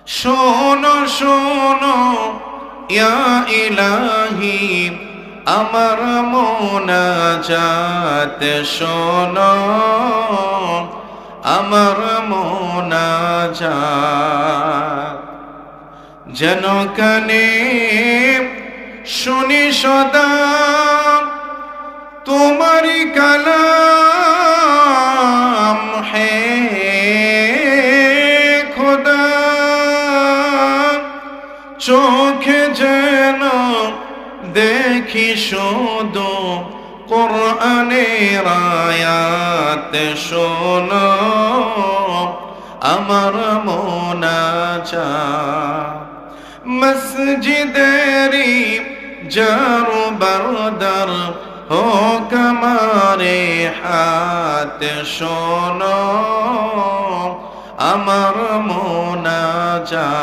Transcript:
শোনো শোনো ইয়া ইলাহি আমার মোনাজাত শোনো, আমার মোনাজাত যেন কানে শুনি সদা তোমারি কালাম হে খোদা। চোখে যেন দেখি শুধু কোরআনের আয়াত শোনো, আমার মোনাজাত মসজিদেরি জারু বরদর হোক আমারে হাত শোনো, আমার মোনাজাত।